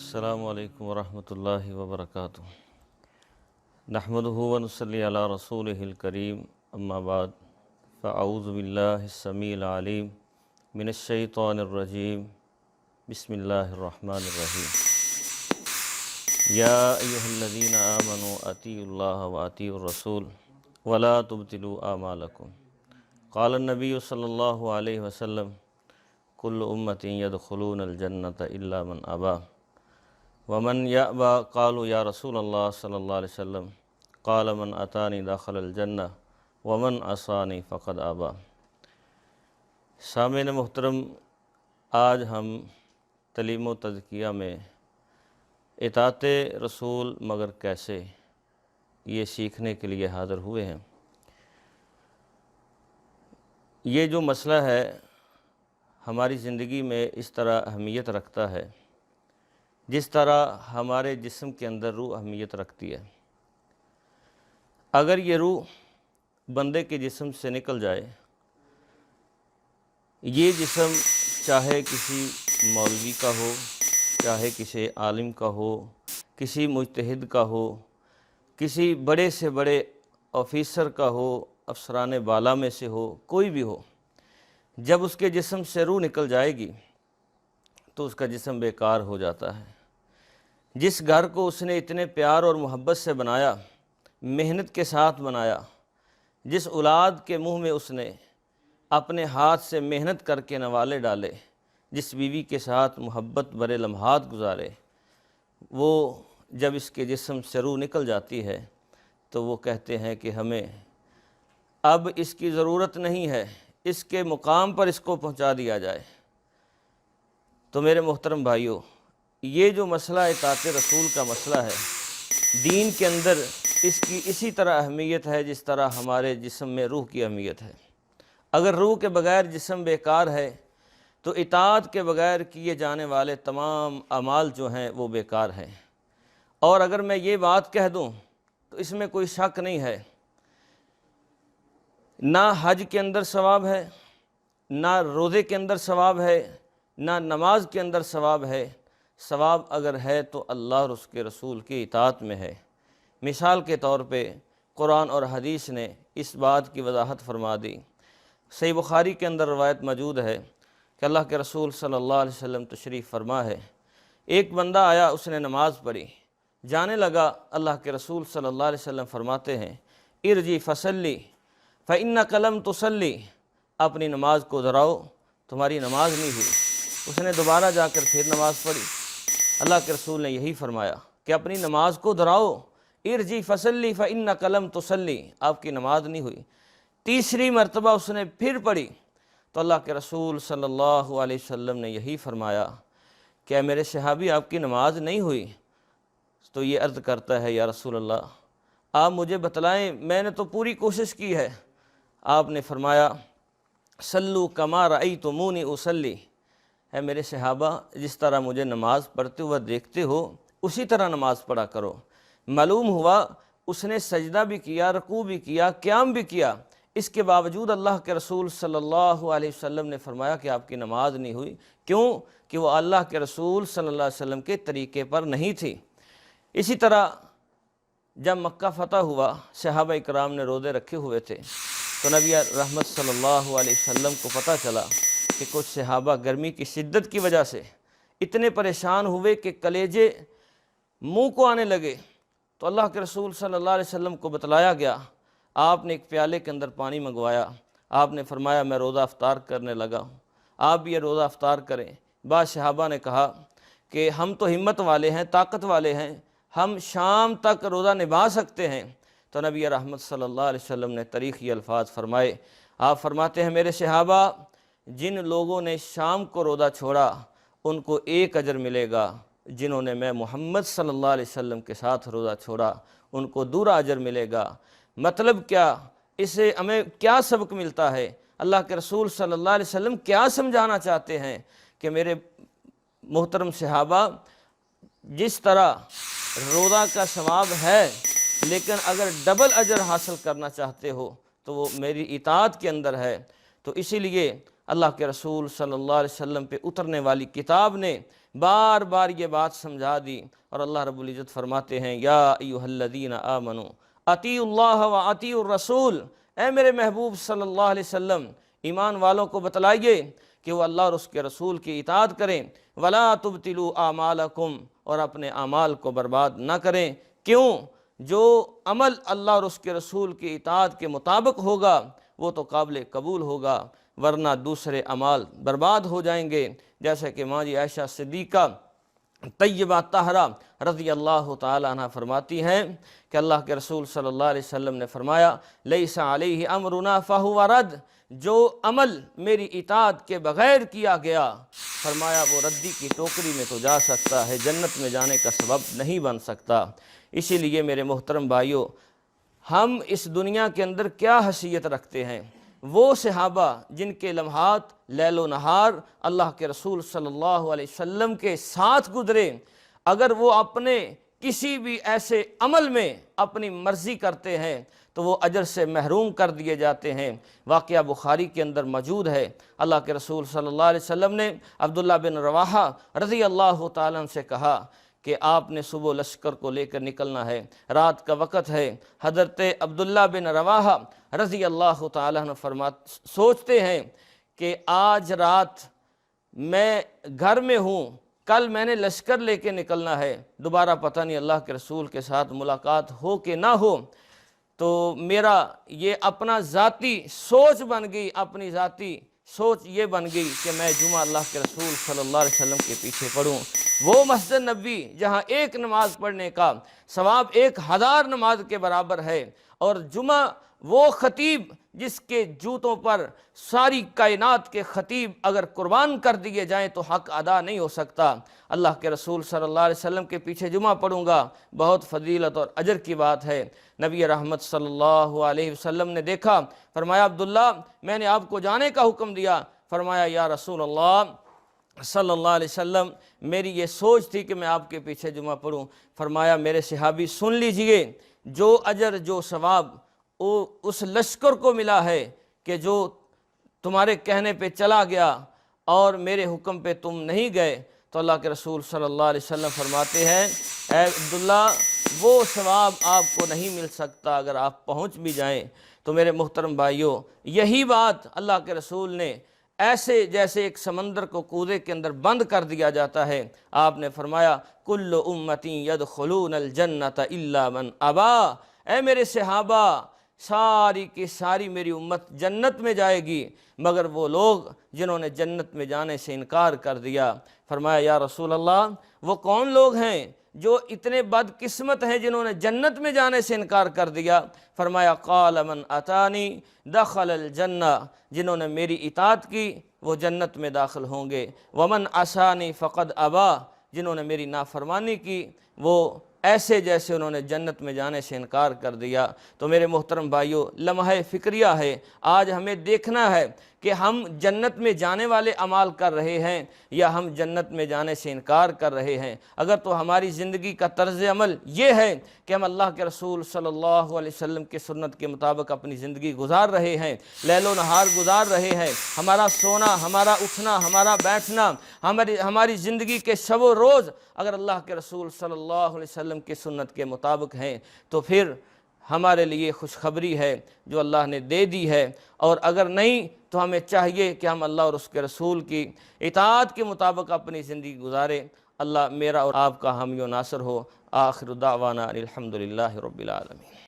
السلام علیکم ورحمۃ اللہ وبرکاتہ۔ نحمدہ ونصلی علی رسولہ الکریم، اما بعد فاعوذ باللہ السمیع العلیم من الشیطان الرجیم، بسم اللہ الرحمن الرحیم۔ یا ایھا الذین آمنوا اطیعوا اللہ واطیعوا الرسول ولا تبطلوا اعمالکم۔ قال النبی صلی اللہ علیہ وسلم کل امت یدخلون الجنۃ الا من ابی ومن یأبی قالوا یا رسول اللہ صلی اللہ علیہ وسلم قال من اتانی دخل الجنہ ومن عصانی فقد ابی۔ سامعین محترم، آج ہم تعلیم و تزکیہ میں اطاعت رسول مگر کیسے، یہ سیکھنے کے لیے حاضر ہوئے ہیں۔ یہ جو مسئلہ ہے ہماری زندگی میں اس طرح اہمیت رکھتا ہے جس طرح ہمارے جسم کے اندر روح اہمیت رکھتی ہے۔ اگر یہ روح بندے کے جسم سے نکل جائے، یہ جسم چاہے کسی مولوی کا ہو، چاہے کسی عالم کا ہو، کسی مجتہد کا ہو، کسی بڑے سے بڑے آفیسر کا ہو، افسران بالا میں سے ہو، کوئی بھی ہو، جب اس کے جسم سے روح نکل جائے گی تو اس کا جسم بیکار ہو جاتا ہے۔ جس گھر کو اس نے اتنے پیار اور محبت سے بنایا، محنت کے ساتھ بنایا، جس اولاد کے منہ میں اس نے اپنے ہاتھ سے محنت کر کے نوالے ڈالے، جس بیوی کے ساتھ محبت بھرے لمحات گزارے، وہ جب اس کے جسم سے روح نکل جاتی ہے تو وہ کہتے ہیں کہ ہمیں اب اس کی ضرورت نہیں ہے، اس کے مقام پر اس کو پہنچا دیا جائے۔ تو میرے محترم بھائیوں، یہ جو مسئلہ اطاعت رسول کا مسئلہ ہے، دین کے اندر اس کی اسی طرح اہمیت ہے جس طرح ہمارے جسم میں روح کی اہمیت ہے۔ اگر روح کے بغیر جسم بیکار ہے تو اطاعت کے بغیر کیے جانے والے تمام اعمال جو ہیں وہ بیکار ہیں۔ اور اگر میں یہ بات کہہ دوں تو اس میں کوئی شک نہیں ہے، نہ حج کے اندر ثواب ہے، نہ روزے کے اندر ثواب ہے، نہ نماز کے اندر ثواب ہے۔ ثواب اگر ہے تو اللہ اور اس کے رسول کی اطاعت میں ہے۔ مثال کے طور پہ قرآن اور حدیث نے اس بات کی وضاحت فرما دی۔ صحیح بخاری کے اندر روایت موجود ہے کہ اللہ کے رسول صلی اللہ علیہ وسلم تشریف فرما ہے، ایک بندہ آیا، اس نے نماز پڑھی، جانے لگا، اللہ کے رسول صلی اللہ علیہ وسلم فرماتے ہیں ارجی فصلی فإنک لم تصلی، اپنی نماز کو دہراؤ، تمہاری نماز نہیں ہوئی۔ اس نے دوبارہ جا کر پھر نماز پڑھی، اللہ کے رسول نے یہی فرمایا کہ اپنی نماز کو دہراؤ، ارجی فصلی فإنک لم تصلی، آپ کی نماز نہیں ہوئی۔ تیسری مرتبہ اس نے پھر پڑھی تو اللہ کے رسول صلی اللہ علیہ وسلم نے یہی فرمایا کہ اے میرے صحابی، آپ کی نماز نہیں ہوئی۔ تو یہ عرض کرتا ہے یا رسول اللہ، آپ مجھے بتلائیں، میں نے تو پوری کوشش کی ہے۔ آپ نے فرمایا صلو کما رأیتمونی اصلی، اے میرے صحابہ، جس طرح مجھے نماز پڑھتے ہوئے دیکھتے ہو اسی طرح نماز پڑھا کرو۔ معلوم ہوا اس نے سجدہ بھی کیا، رکوع بھی کیا، قیام بھی کیا، اس کے باوجود اللہ کے رسول صلی اللہ علیہ وسلم نے فرمایا کہ آپ کی نماز نہیں ہوئی۔ کیوں؟ کہ وہ اللہ کے رسول صلی اللہ علیہ وسلم کے طریقے پر نہیں تھی۔ اسی طرح جب مکہ فتح ہوا، صحابہ اکرام نے روزے رکھے ہوئے تھے، تو نبی رحمت صلی اللہ علیہ وسلم کو پتہ چلا کہ کچھ صحابہ گرمی کی شدت کی وجہ سے اتنے پریشان ہوئے کہ کلیجے منہ کو آنے لگے۔ تو اللہ کے رسول صلی اللہ علیہ وسلم کو بتلایا گیا، آپ نے ایک پیالے کے اندر پانی منگوایا، آپ نے فرمایا میں روزہ افطار کرنے لگا ہوں، آپ بھی یہ روزہ افطار کریں۔ بعض صحابہ نے کہا کہ ہم تو ہمت والے ہیں، طاقت والے ہیں، ہم شام تک روزہ نبھا سکتے ہیں۔ تو نبی رحمت صلی اللہ علیہ وسلم نے تاریخی الفاظ فرمائے، آپ فرماتے ہیں میرے صحابہ، جن لوگوں نے شام کو روزہ چھوڑا ان کو ایک اجر ملے گا، جنہوں نے میں محمد صلی اللہ علیہ وسلم کے ساتھ روزہ چھوڑا ان کو دورہ اجر ملے گا۔ مطلب کیا؟ اسے ہمیں کیا سبق ملتا ہے؟ اللہ کے رسول صلی اللہ علیہ وسلم کیا سمجھانا چاہتے ہیں کہ میرے محترم صحابہ، جس طرح روزہ کا ثواب ہے، لیکن اگر ڈبل اجر حاصل کرنا چاہتے ہو تو وہ میری اطاعت کے اندر ہے۔ تو اسی لیے اللہ کے رسول صلی اللہ علیہ وسلم پہ اترنے والی کتاب نے بار بار یہ بات سمجھا دی، اور اللہ رب العزت فرماتے ہیں یا ایھا الذین آمنوا اطیعوا اللہ و اطیعوا الرسول، اے میرے محبوب صلی اللہ علیہ وسلم ایمان والوں کو بتلائیے کہ وہ اللہ اور اس کے رسول کی اطاعت کریں، ولا تبطلوا اعمالکم، اور اپنے اعمال کو برباد نہ کریں۔ کیوں؟ جو عمل اللہ اور اس کے رسول کی اطاعت کے مطابق ہوگا وہ تو قابل قبول ہوگا، ورنہ دوسرے اعمال برباد ہو جائیں گے۔ جیسا کہ ماں جی عائشہ صدیقہ طیبہ طاہرہ رضی اللہ تعالی عنہ فرماتی ہیں کہ اللہ کے رسول صلی اللہ علیہ وسلم نے فرمایا لیس علیہ امرنا فہو رد، جو عمل میری اطاعت کے بغیر کیا گیا، فرمایا وہ ردی کی ٹوکری میں تو جا سکتا ہے، جنت میں جانے کا سبب نہیں بن سکتا۔ اسی لیے میرے محترم بھائیوں، ہم اس دنیا کے اندر کیا حیثیت رکھتے ہیں؟ وہ صحابہ جن کے لمحات لیل و نہار اللہ کے رسول صلی اللہ علیہ وسلم کے ساتھ گزرے، اگر وہ اپنے کسی بھی ایسے عمل میں اپنی مرضی کرتے ہیں تو وہ اجر سے محروم کر دیے جاتے ہیں۔ واقعہ بخاری کے اندر موجود ہے، اللہ کے رسول صلی اللہ علیہ وسلم نے عبداللہ بن رواحہ رضی اللہ تعالیٰ عنہ سے کہا کہ آپ نے صبح لشکر کو لے کر نکلنا ہے، رات کا وقت ہے۔ حضرت عبداللہ بن رواحہ رضی اللہ تعالیٰ عنہ سوچتے ہیں کہ آج رات میں گھر میں ہوں، کل میں نے لشکر لے کے نکلنا ہے، دوبارہ پتہ نہیں اللہ کے رسول کے ساتھ ملاقات ہو کہ نہ ہو، تو میرا یہ اپنا ذاتی سوچ بن گئی، اپنی ذاتی سوچ یہ بن گئی کہ میں جمعہ اللہ کے رسول صلی اللہ علیہ وسلم کے پیچھے پڑھوں۔ وہ مسجد نبوی جہاں ایک نماز پڑھنے کا ثواب 1000 نماز کے برابر ہے، اور جمعہ وہ خطیب جس کے جوتوں پر ساری کائنات کے خطیب اگر قربان کر دیے جائیں تو حق ادا نہیں ہو سکتا۔ اللہ کے رسول صلی اللہ علیہ وسلم کے پیچھے جمعہ پڑھوں گا، بہت فضیلت اور اجر کی بات ہے۔ نبی رحمت صلی اللہ علیہ وسلم نے دیکھا، فرمایا عبداللہ میں نے آپ کو جانے کا حکم دیا، فرمایا یا رسول اللہ صلی اللہ علیہ وسلم میری یہ سوچ تھی کہ میں آپ کے پیچھے جمعہ پڑھوں۔ فرمایا میرے صحابی سن لیجئے، جو اجر جو ثواب اس لشکر کو ملا ہے کہ جو تمہارے کہنے پہ چلا گیا اور میرے حکم پہ تم نہیں گئے، تو اللہ کے رسول صلی اللہ علیہ وسلم فرماتے ہیں اے عبداللہ وہ ثواب آپ کو نہیں مل سکتا اگر آپ پہنچ بھی جائیں۔ تو میرے محترم بھائیوں، یہی بات اللہ کے رسول نے ایسے جیسے ایک سمندر کو کوزے کے اندر بند کر دیا جاتا ہے، آپ نے فرمایا کل امتی یدخلون الجنت الا من ابا، اے میرے صحابہ ساری کی ساری میری امت جنت میں جائے گی مگر وہ لوگ جنہوں نے جنت میں جانے سے انکار کر دیا۔ فرمایا یا رسول اللہ وہ کون لوگ ہیں جو اتنے بدقسمت ہیں جنہوں نے جنت میں جانے سے انکار کر دیا؟ فرمایا قال من اتانی دخل الجنہ، جنہوں نے میری اطاعت کی وہ جنت میں داخل ہوں گے، ومن عصانی فقد ابا، جنہوں نے میری نافرمانی کی وہ ایسے جیسے انہوں نے جنت میں جانے سے انکار کر دیا۔ تو میرے محترم بھائیوں، لمحہ فکریہ ہے، آج ہمیں دیکھنا ہے کہ ہم جنت میں جانے والے اعمال کر رہے ہیں یا ہم جنت میں جانے سے انکار کر رہے ہیں۔ اگر تو ہماری زندگی کا طرز عمل یہ ہے کہ ہم اللہ کے رسول صلی اللہ علیہ وسلم کی سنت کے مطابق اپنی زندگی گزار رہے ہیں، لیل و نہار گزار رہے ہیں، ہمارا سونا، ہمارا اٹھنا، ہمارا بیٹھنا، ہماری زندگی کے شب و روز اگر اللہ کے رسول صلی اللہ علیہ وسلم کی سنت کے مطابق ہیں، تو پھر ہمارے لیے خوشخبری ہے جو اللہ نے دے دی ہے، اور اگر نہیں تو ہمیں چاہیے کہ ہم اللہ اور اس کے رسول کی اطاعت کے مطابق اپنی زندگی گزاریں۔ اللہ میرا اور آپ کا حامی و ناصر ہو۔ آخر دعوانا الحمدللہ رب العالمین۔